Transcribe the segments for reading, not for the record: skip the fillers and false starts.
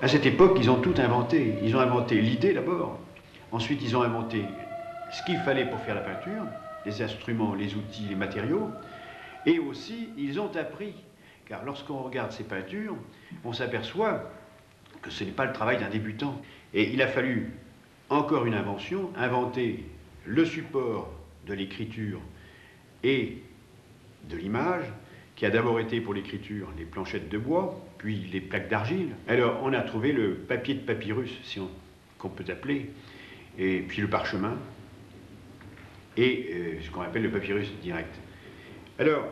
À cette époque, ils ont tout inventé. Ils ont inventé l'idée d'abord. Ensuite, ils ont inventé ce qu'il fallait pour faire la peinture, les instruments, les outils, les matériaux. Et aussi, ils ont appris. Car lorsqu'on regarde ces peintures, on s'aperçoit que ce n'est pas le travail d'un débutant. Et il a fallu encore une invention, inventer le support de l'écriture et de l'image, qui a d'abord été pour l'écriture les planchettes de bois, puis les plaques d'argile. Alors on a trouvé le papier de papyrus, qu'on peut appeler, et puis le parchemin, et ce qu'on appelle le papyrus direct. Alors,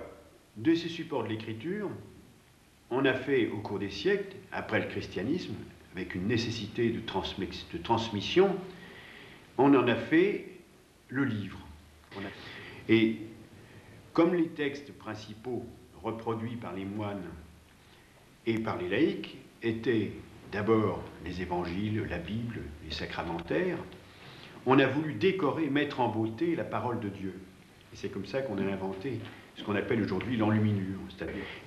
de ces supports de l'écriture, on a fait au cours des siècles, après le christianisme, avec une nécessité de transmission, on en a fait le livre. Et comme les textes principaux reproduits par les moines et par les laïcs étaient d'abord les évangiles, la Bible, les sacramentaires, on a voulu décorer, mettre en beauté la parole de Dieu. Et c'est comme ça qu'on a inventé ce qu'on appelle aujourd'hui l'enluminure.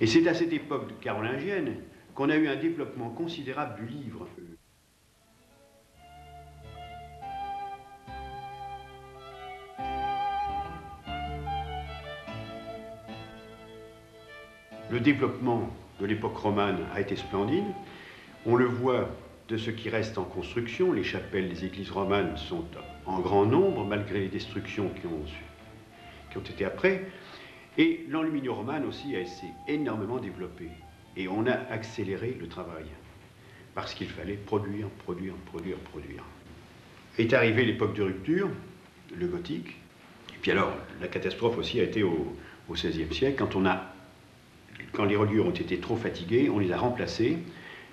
Et c'est à cette époque carolingienne qu'on a eu un développement considérable du livre. Le développement de l'époque romane a été splendide. On le voit de ce qui reste en construction. Les chapelles des églises romanes sont en grand nombre, malgré les destructions qui ont été après. Et l'enluminure romane aussi s'est énormément développée. Et on a accéléré le travail, parce qu'il fallait produire. Est arrivée l'époque de rupture, le gothique. Et puis alors, la catastrophe aussi a été au XVIe siècle, quand les reliures ont été trop fatiguées, on les a remplacés.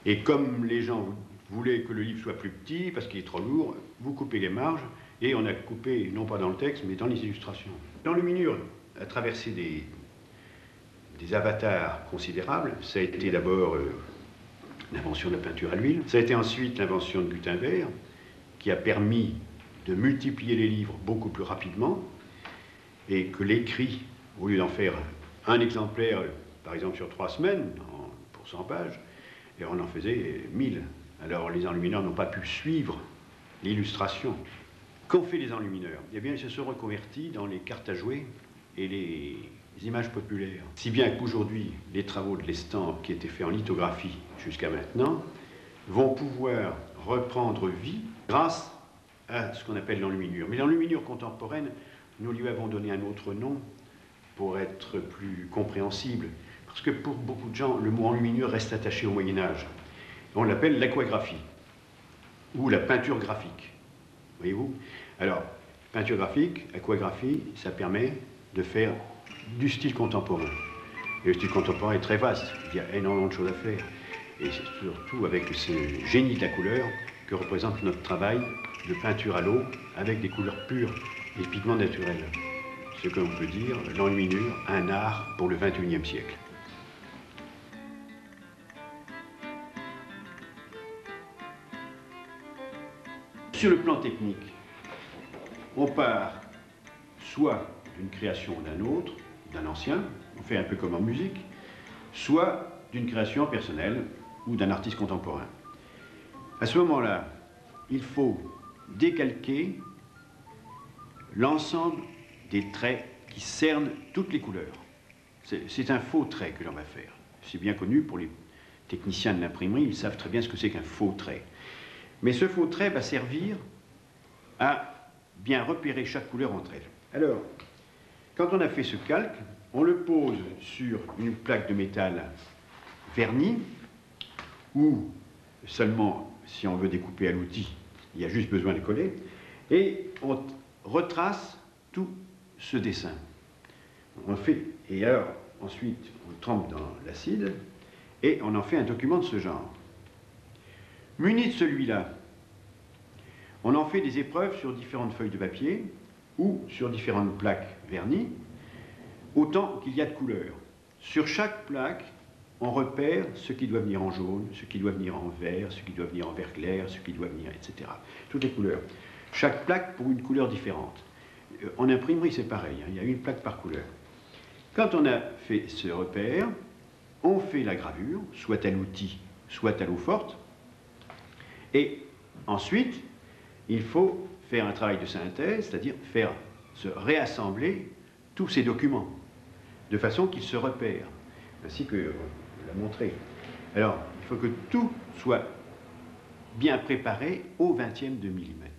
Et comme les gens voulaient que le livre soit plus petit, parce qu'il est trop lourd, vous coupez les marges, et on a coupé, non pas dans le texte, mais dans les illustrations. L'enluminure a traversé des avatars considérables. Ça a été d'abord l'invention de la peinture à l'huile. Ça a été ensuite l'invention de Gutenberg, qui a permis de multiplier les livres beaucoup plus rapidement, et que l'écrit, au lieu d'en faire un exemplaire, par exemple sur 3 semaines, pour 100 pages, et on en faisait 1000. Alors les enlumineurs n'ont pas pu suivre l'illustration. Qu'ont fait les enlumineurs? Eh bien, ils se sont reconvertis dans les cartes à jouer et les images populaires. Si bien qu'aujourd'hui, les travaux de l'estampe qui étaient faits en lithographie jusqu'à maintenant vont pouvoir reprendre vie grâce à ce qu'on appelle l'enluminure. Mais l'enluminure contemporaine, nous lui avons donné un autre nom pour être plus compréhensible. Parce que pour beaucoup de gens, le mot enluminure reste attaché au Moyen-Âge. On l'appelle l'aquagraphie, ou la peinture graphique. Voyez-vous? Alors, peinture graphique, aquagraphie, ça permet de faire du style contemporain. Et le style contemporain est très vaste, il y a énormément de choses à faire. Et c'est surtout avec ce génie de la couleur que représente notre travail de peinture à l'eau, avec des couleurs pures, des pigments naturels. Ce que l'on peut dire, l'enluminure, un art pour le XXIe siècle. Sur le plan technique, on part soit d'une création d'un autre, d'un ancien, on fait un peu comme en musique, soit d'une création personnelle ou d'un artiste contemporain. À ce moment-là, il faut décalquer l'ensemble des traits qui cernent toutes les couleurs. C'est un faux trait que l'on va faire. C'est bien connu pour les techniciens de l'imprimerie, ils savent très bien ce que c'est qu'un faux trait. Mais ce faux trait va servir à bien repérer chaque couleur entre elles. Alors, quand on a fait ce calque, on le pose sur une plaque de métal vernie, ou seulement, si on veut découper à l'outil, il y a juste besoin de coller, et on retrace tout ce dessin. Et alors, ensuite, on trempe dans l'acide, et on en fait un document de ce genre. Muni de celui-là, on en fait des épreuves sur différentes feuilles de papier ou sur différentes plaques vernies, autant qu'il y a de couleurs. Sur chaque plaque, on repère ce qui doit venir en jaune, ce qui doit venir en vert, ce qui doit venir en vert clair, ce qui doit venir, etc. Toutes les couleurs. Chaque plaque pour une couleur différente. En imprimerie, c'est pareil, hein, il y a une plaque par couleur. Quand on a fait ce repère, on fait la gravure, soit à l'outil, soit à l'eau forte, Et ensuite, il faut faire un travail de synthèse, c'est-à-dire faire se réassembler tous ces documents, de façon qu'ils se repèrent, ainsi que on l'a montré. Alors, il faut que tout soit bien préparé au 20e de millimètre.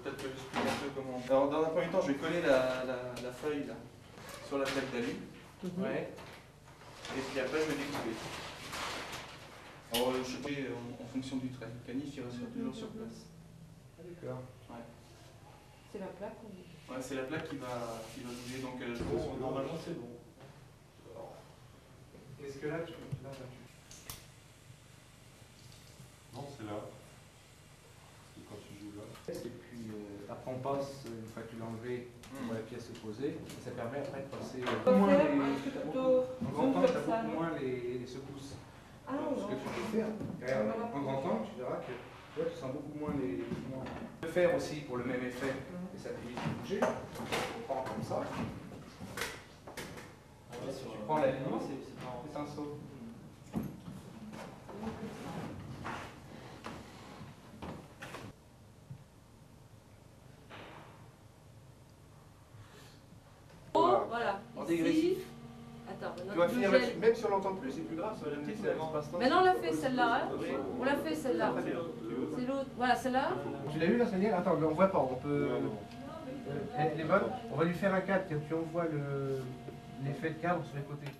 Peut-être que j'explique un peu comment. Alors, dans un premier temps, je vais coller la feuille là, sur la plaque d'alu. Ouais. Et puis après, je vais découper. Alors, je fais en fonction du trait. Le canif, il reste toujours sur place. Ah, d'accord. Ouais. C'est la plaque ou... Ouais, c'est la plaque qui va bouger. Donc, Normalement, c'est bon. Est-ce que là, tu... Non, c'est là. C'est quand tu joues là. Et puis après on passe, une fois que tu l'as enlevé, on voit la pièce se poser, et ça permet après de passer moins en grand temps, tu as beaucoup moins les secousses. Ah, Ce que tu peux faire, en grand temps, tu verras que là, tu sens beaucoup moins les mouvements. Tu peux faire aussi pour le même effet, et ça t'évite de bouger. Tu prends comme ça. Si tu prends la ligne, c'est un saut. Voilà. En dégressif. Attends, Tu vas finir là-dessus, même si on l'entend plus, c'est plus grave, ça va la petite espace-temps. maintenant on l'a fait celle-là, hein. On l'a fait celle-là. C'est l'autre. Voilà, celle-là. Tu l'as vu la Daniel? Attends, on voit pas, on peut. Elle est bonne. On va lui faire un cadre, tu envoies l'effet de cadre sur les côtés.